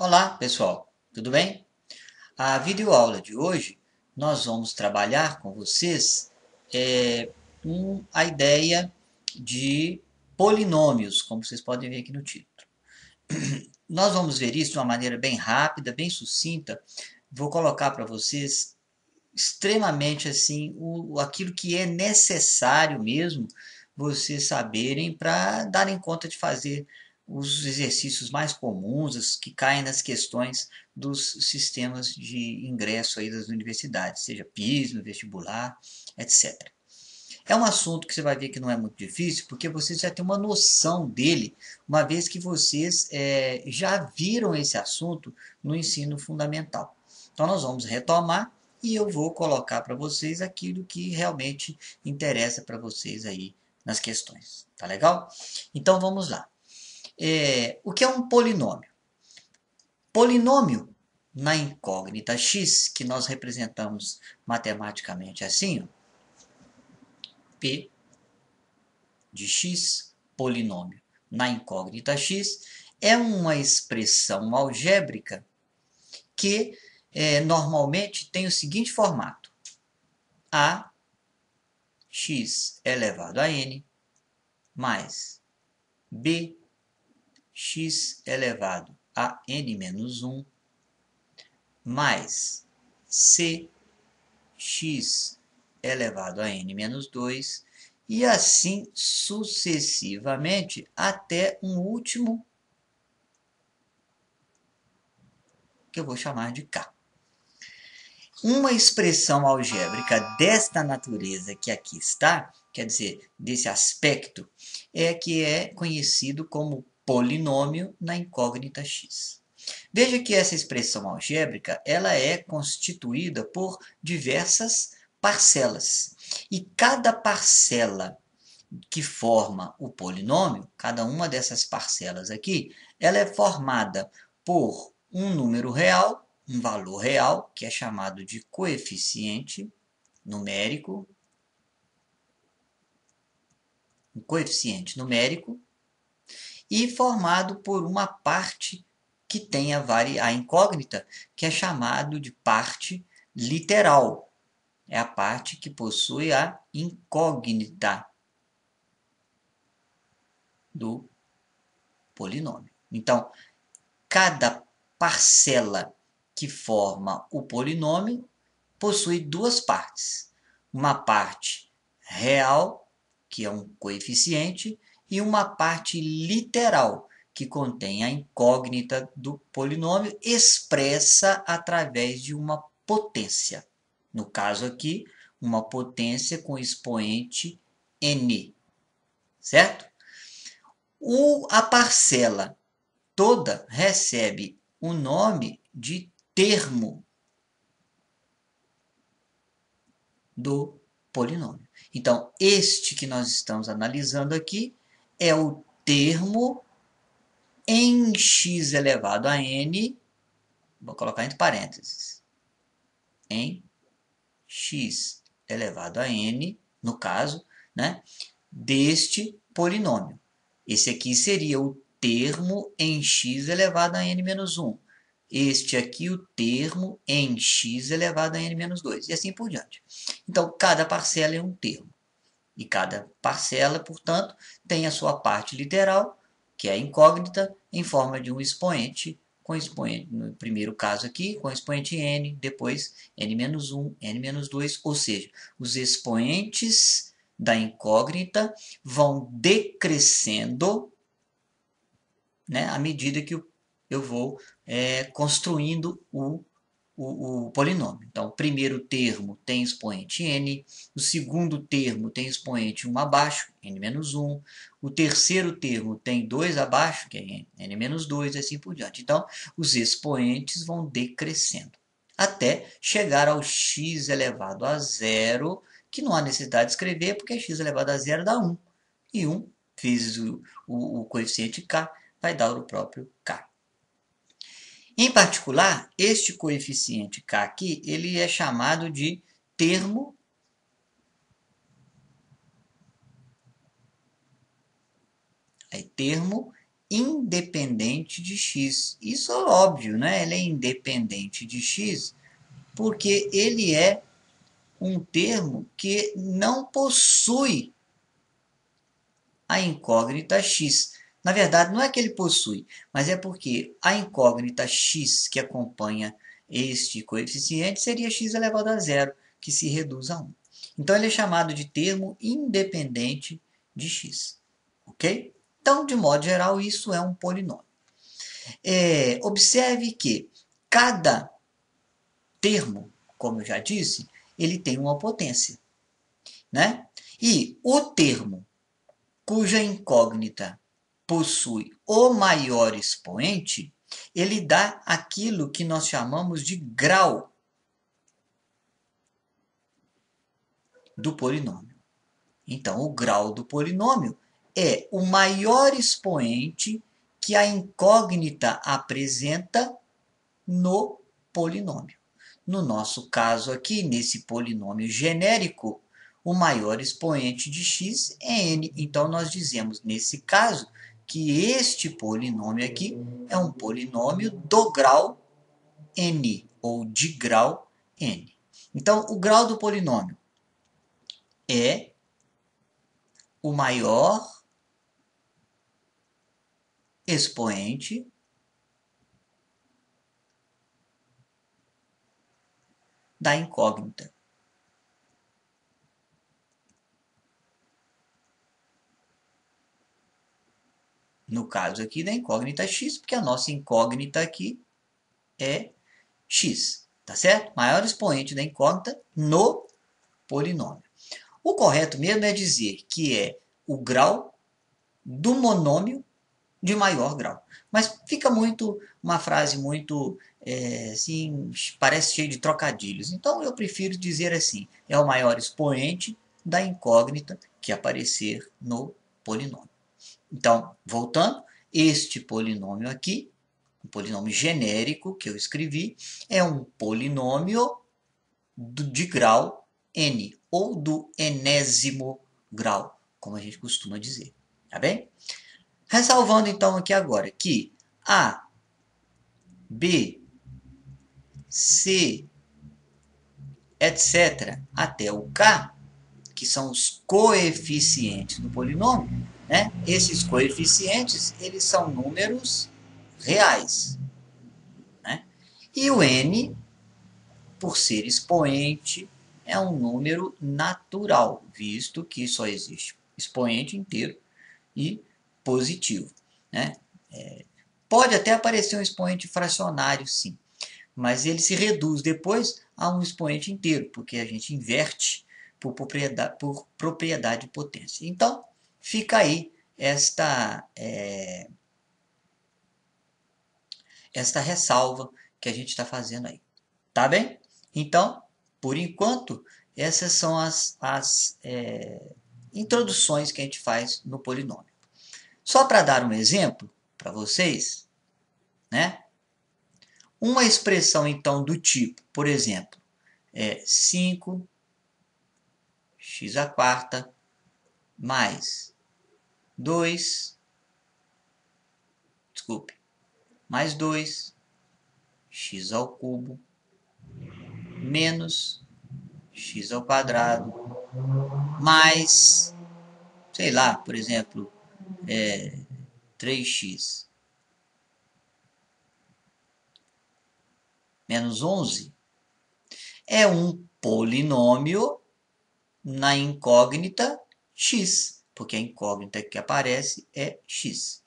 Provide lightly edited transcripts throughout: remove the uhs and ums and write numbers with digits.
Olá, pessoal, tudo bem? A videoaula de hoje nós vamos trabalhar com vocês a ideia de polinômios, como vocês podem ver aqui no título. Nós vamos ver isso de uma maneira bem rápida, bem sucinta. Vou colocar para vocês extremamente assim aquilo que é necessário mesmo vocês saberem para darem conta de fazer os exercícios mais comuns, os que caem nas questões dos sistemas de ingresso aí das universidades, seja PISA, vestibular, etc. É um assunto que você vai ver que não é muito difícil, porque vocês já têm uma noção dele, uma vez que vocês já viram esse assunto no ensino fundamental. Então, nós vamos retomar e eu vou colocar para vocês aquilo que realmente interessa para vocês aí nas questões. Tá legal? Então, vamos lá. O que é um polinômio? Polinômio, na incógnita x, que nós representamos matematicamente assim, ó, P de x, polinômio na incógnita x, é uma expressão algébrica que normalmente tem o seguinte formato: a x elevado a n mais b x elevado a n menos 1 mais c x elevado a n menos 2 e assim sucessivamente até um último que eu vou chamar de k. Uma expressão algébrica desta natureza que aqui está, quer dizer, desse aspecto, que é conhecido como polinômio na incógnita x. Veja que essa expressão algébrica ela é constituída por diversas parcelas. E cada parcela que forma o polinômio, cada uma dessas parcelas aqui, ela é formada por um número real, um valor real, que é chamado de coeficiente numérico, um coeficiente numérico, e formado por uma parte que tem a incógnita, que é chamado de parte literal. É a parte que possui a incógnita do polinômio. Então, cada parcela que forma o polinômio possui duas partes. Uma parte real, que é um coeficiente, e uma parte literal, que contém a incógnita do polinômio, expressa através de uma potência. No caso aqui, uma potência com expoente n, certo? A parcela toda recebe o nome de termo do polinômio. Então, este que nós estamos analisando aqui é o termo em x elevado a n, vou colocar entre parênteses, em x elevado a n, no caso, né, deste polinômio. Esse aqui seria o termo em x elevado a n menos 1. Este aqui o termo em x elevado a n menos 2. E assim por diante. Então, cada parcela é um termo. E cada parcela, portanto, tem a sua parte literal, que é a incógnita, em forma de um expoente, com expoente, no primeiro caso aqui, com expoente n, depois n-1, n-2, ou seja, os expoentes da incógnita vão decrescendo, né, à medida que eu vou construindo o polinômio. Então, o primeiro termo tem expoente n, o segundo termo tem expoente 1 abaixo, n-1, o terceiro termo tem 2 abaixo, que é n-2, e assim por diante. Então, os expoentes vão decrescendo, até chegar ao x elevado a zero, que não há necessidade de escrever, porque x elevado a zero dá 1, e 1 vezes o coeficiente k vai dar o próprio k. Em particular, este coeficiente k aqui, ele é chamado de termo termo independente de x. Isso é óbvio, né? Ele é independente de x porque ele é um termo que não possui a incógnita x. Na verdade, não é que ele possui, mas é porque a incógnita x que acompanha este coeficiente seria x elevado a zero, que se reduz a 1. Então, ele é chamado de termo independente de x. Ok? Então, de modo geral, isso é um polinômio. Observe que cada termo, como eu já disse, ele tem uma potência, né? E o termo cuja incógnita possui o maior expoente, ele dá aquilo que nós chamamos de grau do polinômio. Então, o grau do polinômio é o maior expoente que a incógnita apresenta no polinômio. No nosso caso aqui, nesse polinômio genérico, o maior expoente de x é n. Então, nós dizemos, nesse caso, que este polinômio aqui é um polinômio do grau n, ou de grau n. Então, o grau do polinômio é o maior expoente da incógnita. No caso aqui da incógnita x, porque a nossa incógnita aqui é x, tá certo? Maior expoente da incógnita no polinômio. O correto mesmo é dizer que é o grau do monômio de maior grau. Mas fica muito, uma frase muito, assim, parece cheio de trocadilhos. Então eu prefiro dizer assim, é o maior expoente da incógnita que aparecer no polinômio. Então, voltando, este polinômio aqui, um polinômio genérico que eu escrevi, é um polinômio de grau n, ou do enésimo grau, como a gente costuma dizer. Tá bem? Ressalvando então aqui agora que A, B, C, etc., até o K, que são os coeficientes do polinômio, né? Esses coeficientes, eles são números reais, né? E o n, por ser expoente, é um número natural, visto que só existe expoente inteiro e positivo, né? Pode até aparecer um expoente fracionário, sim, mas ele se reduz depois a um expoente inteiro, porque a gente inverte por propriedade de potência. Então, fica aí esta ressalva que a gente está fazendo aí. Tá bem? Então, por enquanto, essas são as introduções que a gente faz no polinômio. Só para dar um exemplo para vocês, né? Uma expressão, então, do tipo, por exemplo, 5x² mais 2, mais 2x³ menos x² mais, sei lá, por exemplo, 3x menos 11 é um polinômio na incógnita x, porque a incógnita que aparece é x.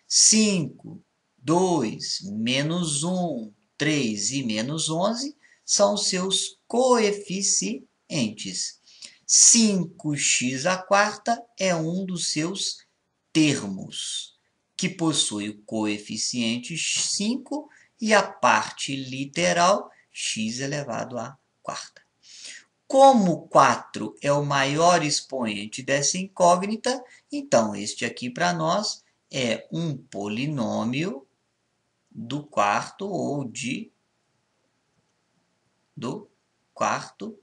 5, 2, menos 1, 3 e menos 11 são seus coeficientes. 5x² é um dos seus termos, que possui o coeficiente 5 e a parte literal x elevado à quarta. Como 4 é o maior expoente dessa incógnita, então este aqui para nós é um polinômio do quarto ou do quarto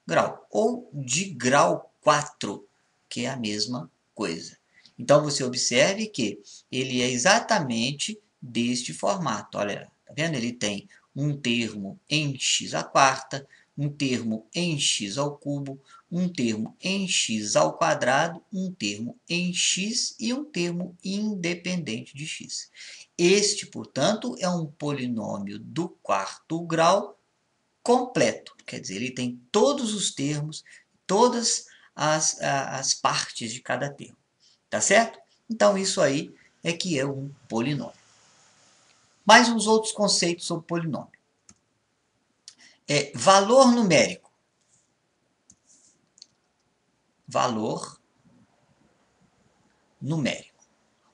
grau, ou de grau 4, que é a mesma coisa. Então, você observe que ele é exatamente deste formato. Olha, tá vendo? Ele tem um termo em x à quarta, um termo em x ao cubo, um termo em x ao quadrado, um termo em x e um termo independente de x. Este, portanto, é um polinômio do quarto grau completo. Quer dizer, ele tem todos os termos, todas as partes de cada termo. Tá certo? Então, isso aí é que é um polinômio. Mais uns outros conceitos sobre polinômio. Valor numérico. Valor numérico.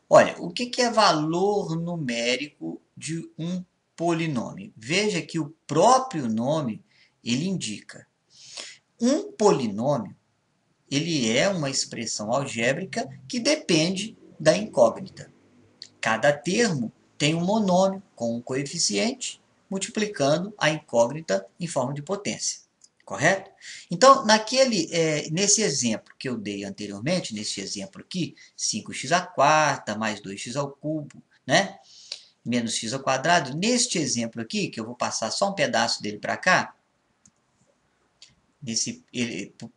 Olha, o que é valor numérico de um polinômio? Veja que o próprio nome ele indica. Um polinômio ele é uma expressão algébrica que depende da incógnita. Cada termo tem um monômio com um coeficiente multiplicando a incógnita em forma de potência. Correto? Então, nesse exemplo que eu dei anteriormente, nesse exemplo aqui, 5x à quarta mais 2x ao cubo, né? Menos x ao quadrado. Neste exemplo aqui, que eu vou passar só um pedaço dele para cá, nesse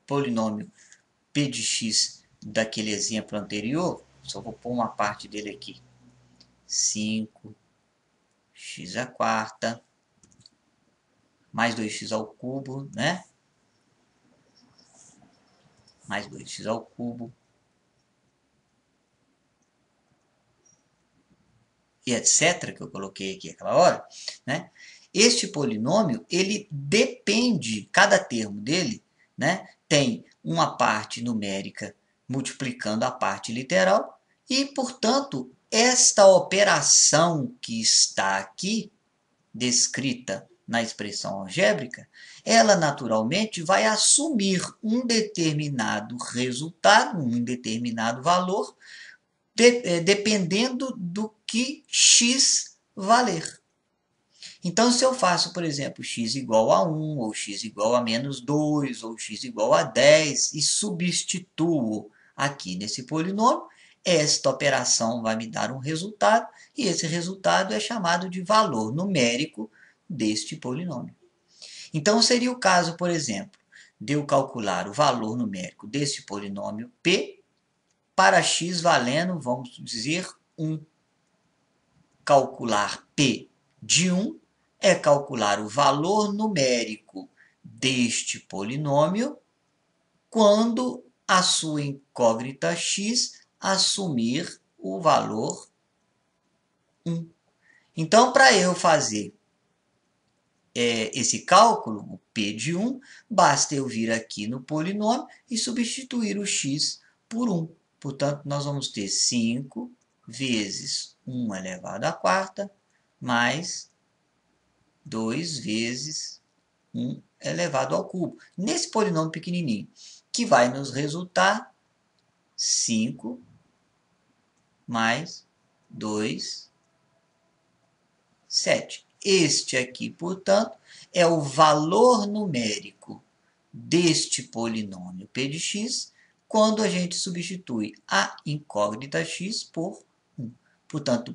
polinômio p de x daquele exemplo anterior, só vou pôr uma parte dele aqui. 5x à quarta mais 2x ao cubo, né? Mais 2x ao cubo. E etc., que eu coloquei aqui aquela hora, né? Este polinômio, ele depende, cada termo dele, né, tem uma parte numérica multiplicando a parte literal e, portanto, esta operação que está aqui, descrita na expressão algébrica, ela naturalmente vai assumir um determinado resultado, um determinado valor, dependendo do que x valer. Então, se eu faço, por exemplo, x igual a 1, ou x igual a menos 2, ou x igual a 10, e substituo aqui nesse polinômio, esta operação vai me dar um resultado, e esse resultado é chamado de valor numérico deste polinômio. Então, seria o caso, por exemplo, de eu calcular o valor numérico deste polinômio p para x valendo, vamos dizer, 1. Calcular p de 1 é calcular o valor numérico deste polinômio quando a sua incógnita x assumir o valor 1. Então, para eu fazer esse cálculo, o p de 1, basta eu vir aqui no polinômio e substituir o x por 1. Portanto, nós vamos ter 5 vezes 1 elevado à quarta, mais 2 vezes 1 elevado ao cubo. Nesse polinômio pequenininho, que vai nos resultar 5 mais 2, 7. Este aqui, portanto, é o valor numérico deste polinômio p de x quando a gente substitui a incógnita x por 1. Portanto,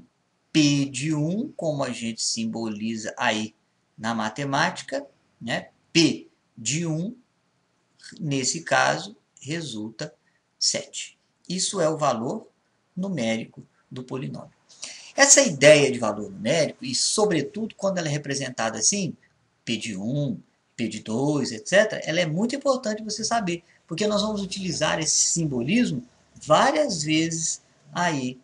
p de 1, como a gente simboliza aí na matemática, né? P de 1, nesse caso, resulta 7. Isso é o valor numérico do polinômio. Essa ideia de valor numérico, e sobretudo quando ela é representada assim, P de 1, P de 2, etc., ela é muito importante você saber, porque nós vamos utilizar esse simbolismo várias vezes aí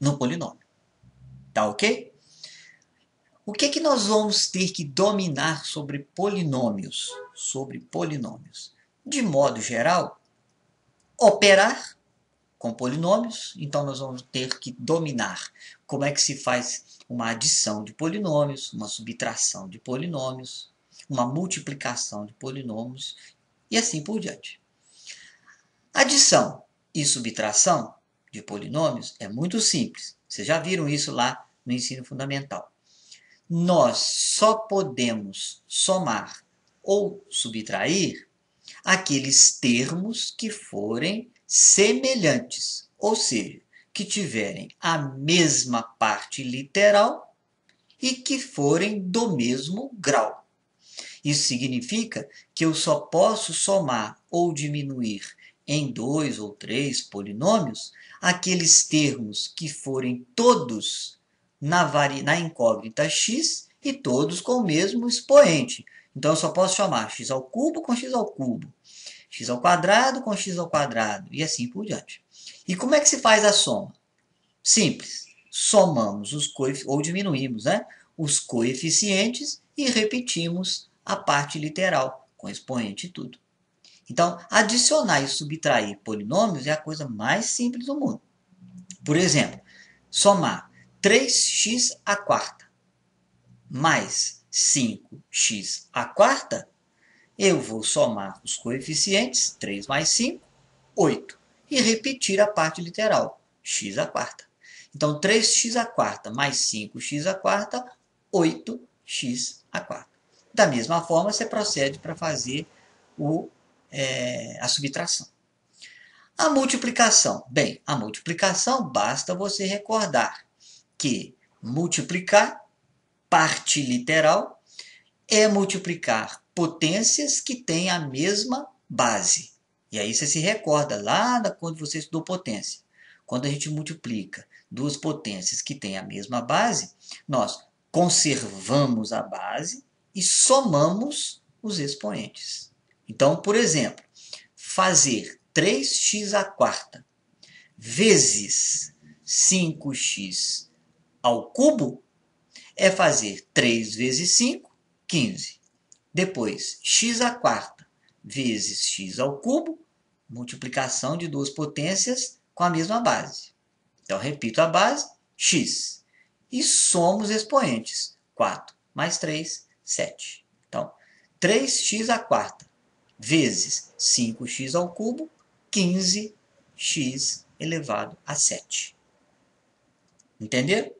no polinômio. Tá ok? O que nós vamos ter que dominar sobre polinômios? De modo geral, operar com polinômios, então nós vamos ter que dominar como é que se faz uma adição de polinômios, uma subtração de polinômios, uma multiplicação de polinômios e assim por diante. Adição e subtração de polinômios é muito simples. Vocês já viram isso lá no ensino fundamental. Nós só podemos somar ou subtrair aqueles termos que forem semelhantes, ou seja, que tiverem a mesma parte literal e que forem do mesmo grau. Isso significa que eu só posso somar ou diminuir em 2 ou 3 polinômios aqueles termos que forem todos na incógnita x e todos com o mesmo expoente. Então, eu só posso chamar x ao cubo com x ao cubo, x ao quadrado com x ao quadrado, e assim por diante. E como é que se faz a soma? Simples. Somamos os coeficientes, ou diminuímos, né, os coeficientes e repetimos a parte literal, com expoente e tudo. Então, adicionar e subtrair polinômios é a coisa mais simples do mundo. Por exemplo, somar 3x à quarta mais 5x à quarta, eu vou somar os coeficientes, 3 mais 5, 8, e repetir a parte literal, x à quarta. Então, 3x à quarta mais 5x à quarta, 8x à quarta. Da mesma forma, você procede para fazer a subtração. A multiplicação. Bem, a multiplicação basta você recordar que multiplicar, parte literal, é multiplicar potências que têm a mesma base. E aí você se recorda lá quando você estudou potência. Quando a gente multiplica duas potências que têm a mesma base, nós conservamos a base e somamos os expoentes. Então, por exemplo, fazer 3x à quarta vezes 5x ao cubo é fazer 3 vezes 5, 15. Depois, x à quarta vezes x ao cubo, multiplicação de duas potências com a mesma base. Então, repito a base, x. E somo os expoentes. 4 mais 3, 7. Então, 3x à quarta vezes 5x ao cubo, 15x elevado a 7. Entenderam?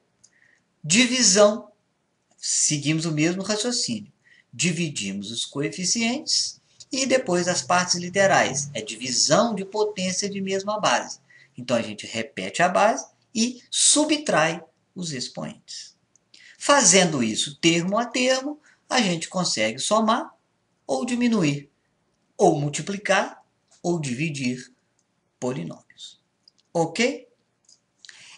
Divisão. Seguimos o mesmo raciocínio. Dividimos os coeficientes e depois as partes literais. É divisão de potência de mesma base. Então, a gente repete a base e subtrai os expoentes. Fazendo isso termo a termo, a gente consegue somar ou diminuir, ou multiplicar ou dividir polinômios. Ok?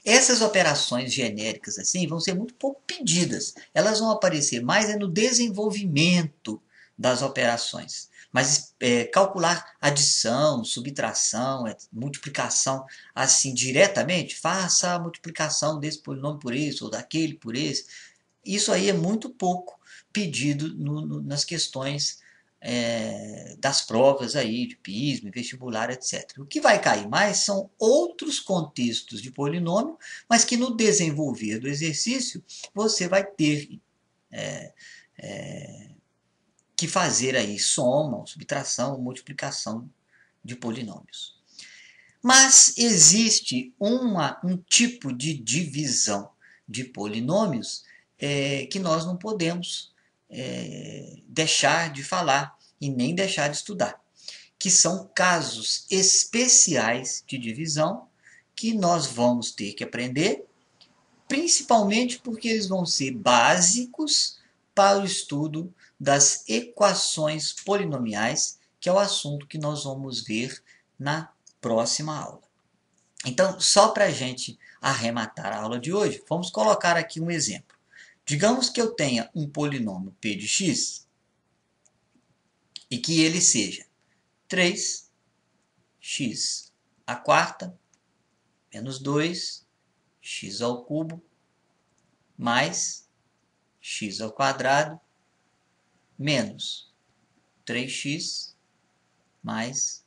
Essas operações genéricas assim vão ser muito pouco pedidas. Elas vão aparecer mais no desenvolvimento das operações. Mas calcular adição, subtração, multiplicação assim diretamente, faça a multiplicação desse polinômio por esse ou daquele por esse. Isso aí é muito pouco pedido nas questões das provas aí de PISM, vestibular, etc. O que vai cair mais são outros contextos de polinômio, mas que no desenvolver do exercício você vai ter que fazer aí soma, subtração, multiplicação de polinômios. Mas existe um tipo de divisão de polinômios que nós não podemos deixar de falar e nem deixar de estudar, que são casos especiais de divisão que nós vamos ter que aprender, principalmente porque eles vão ser básicos para o estudo das equações polinomiais, que é o assunto que nós vamos ver na próxima aula. Então, só para a gente arrematar a aula de hoje, vamos colocar aqui um exemplo. Digamos que eu tenha um polinômio p de x e que ele seja 3x à quarta menos 2x ao cubo mais x ao quadrado menos 3x mais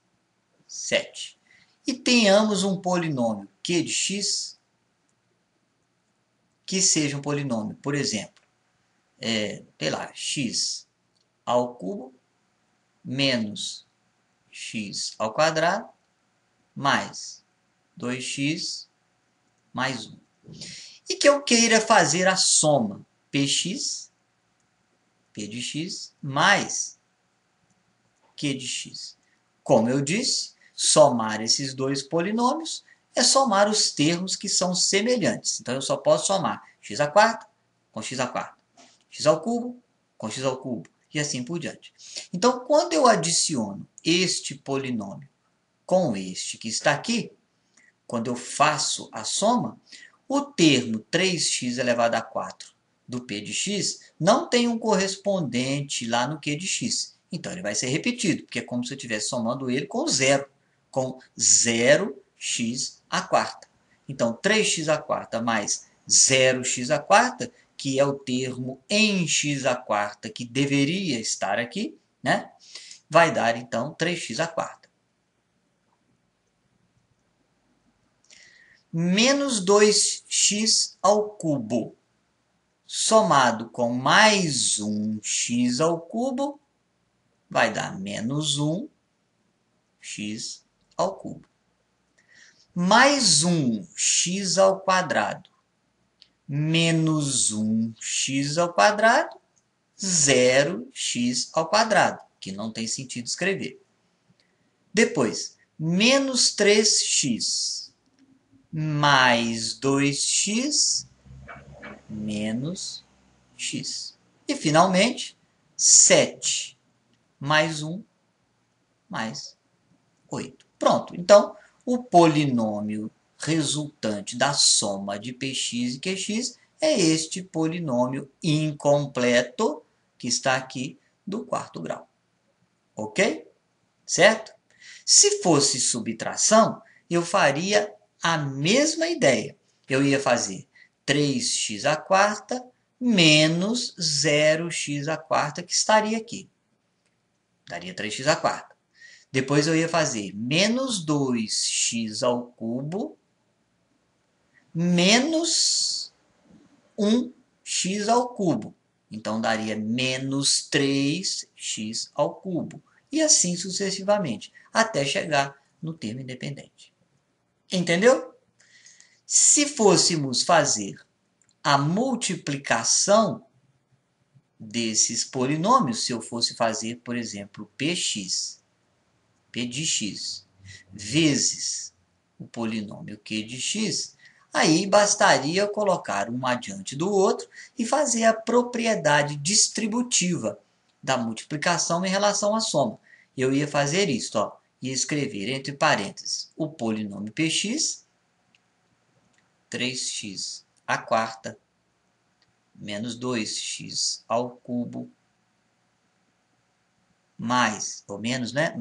7. E tenhamos um polinômio q de x que seja um polinômio, por exemplo, sei lá, x ao cubo menos x ao quadrado mais 2x mais 1. E que eu queira fazer a soma px, p de x, mais q de x. Como eu disse, somar esses dois polinômios é somar os termos que são semelhantes. Então, eu só posso somar x à quarta com x à quarta, x ao cubo com x ao cubo, e assim por diante. Então, quando eu adiciono este polinômio com este que está aqui, quando eu faço a soma, o termo 3x elevado a 4 do p de x não tem um correspondente lá no q de x. Então, ele vai ser repetido, porque é como se eu estivesse somando ele com zero, com 0x à quarta. Então, 3x à quarta mais 0x à quarta, que é o termo em x à quarta que deveria estar aqui, né? Vai dar, então, 3x à quarta. Menos 2x ao cubo, somado com mais 1x ao cubo, vai dar menos 1x ao cubo. Mais 1x ao quadrado, menos 1x ao quadrado, 0x ao quadrado, que não tem sentido escrever. Depois, menos 3x mais 2x menos x. E, finalmente, 7 mais 1 mais 8. Pronto. Então, o polinômio resultante da soma de px e qx é este polinômio incompleto que está aqui do quarto grau. Ok? Certo? Se fosse subtração, eu faria a mesma ideia. Eu ia fazer 3x à quarta menos 0x à quarta, que estaria aqui. Daria 3x à quarta. Depois eu ia fazer menos 2x ao cubo menos 1x ao cubo. Então, daria menos 3x ao cubo. E assim sucessivamente, até chegar no termo independente. Entendeu? Se fôssemos fazer a multiplicação desses polinômios, se eu fosse fazer, por exemplo, px, p de x, vezes o polinômio q de x, aí bastaria colocar um adiante do outro e fazer a propriedade distributiva da multiplicação em relação à soma. Eu ia fazer isso, ó, ia escrever entre parênteses o polinômio px, 3x à quarta, menos 2x ao cubo, mais, ou menos, né?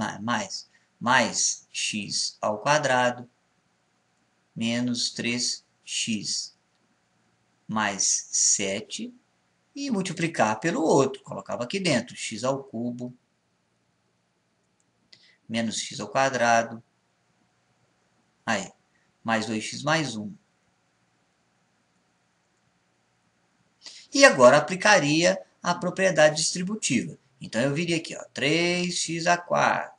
Mais x ao quadrado, menos 3x mais 7, e multiplicar pelo outro. Colocava aqui dentro, x ao cubo, menos x ao quadrado, aí, mais 2x mais 1. E agora aplicaria a propriedade distributiva. Então, eu viria aqui, ó, 3x à quarta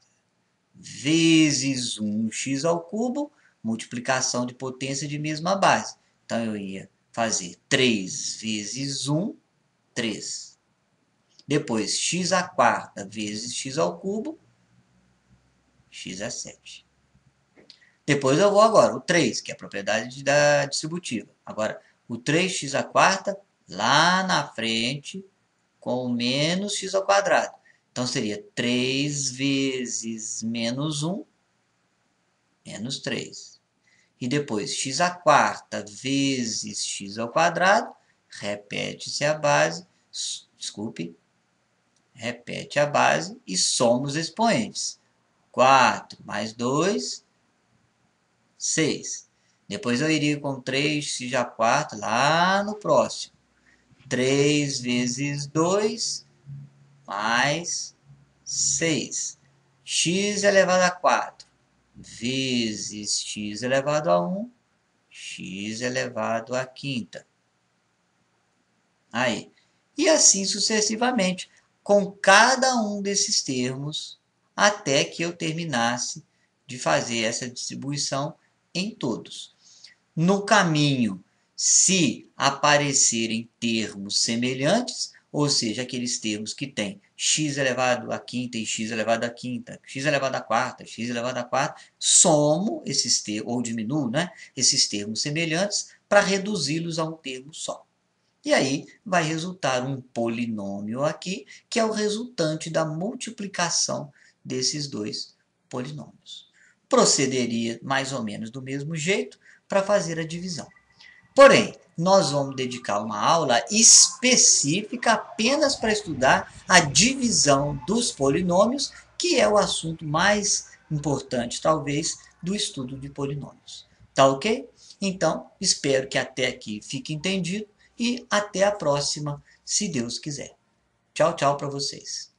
vezes 1x ao cubo, multiplicação de potência de mesma base. Então, eu ia fazer 3 vezes 1, 3. Depois, x à quarta vezes x ao cubo, x é 7. Depois eu vou agora, o 3, que é a propriedade da distributiva. Agora, o 3x à quarta, lá na frente, com menos x ao quadrado. Então, seria 3 vezes menos 1, menos 3. E depois, x à quarta vezes x ao quadrado, repete-se a base, desculpe, repete a base e soma os expoentes. 4 mais 2, 6. Depois eu iria com 3x à quarta lá no próximo. 3 vezes 2 mais 6. X elevado a 4 vezes x elevado a 1, x elevado à quinta. Aí. E assim sucessivamente, com cada um desses termos, até que eu terminasse de fazer essa distribuição em todos. No caminho, se aparecerem termos semelhantes, ou seja, aqueles termos que têm x elevado à quinta e x elevado à quinta, x elevado à quarta, x elevado à quarta, somo esses termos, ou diminuo, né, esses termos semelhantes para reduzi-los a um termo só. E aí vai resultar um polinômio aqui, que é o resultante da multiplicação desses dois polinômios. Procederia mais ou menos do mesmo jeito para fazer a divisão. Porém, nós vamos dedicar uma aula específica apenas para estudar a divisão dos polinômios, que é o assunto mais importante, talvez, do estudo de polinômios. Tá ok? Então, espero que até aqui fique entendido e até a próxima, se Deus quiser. Tchau, tchau para vocês.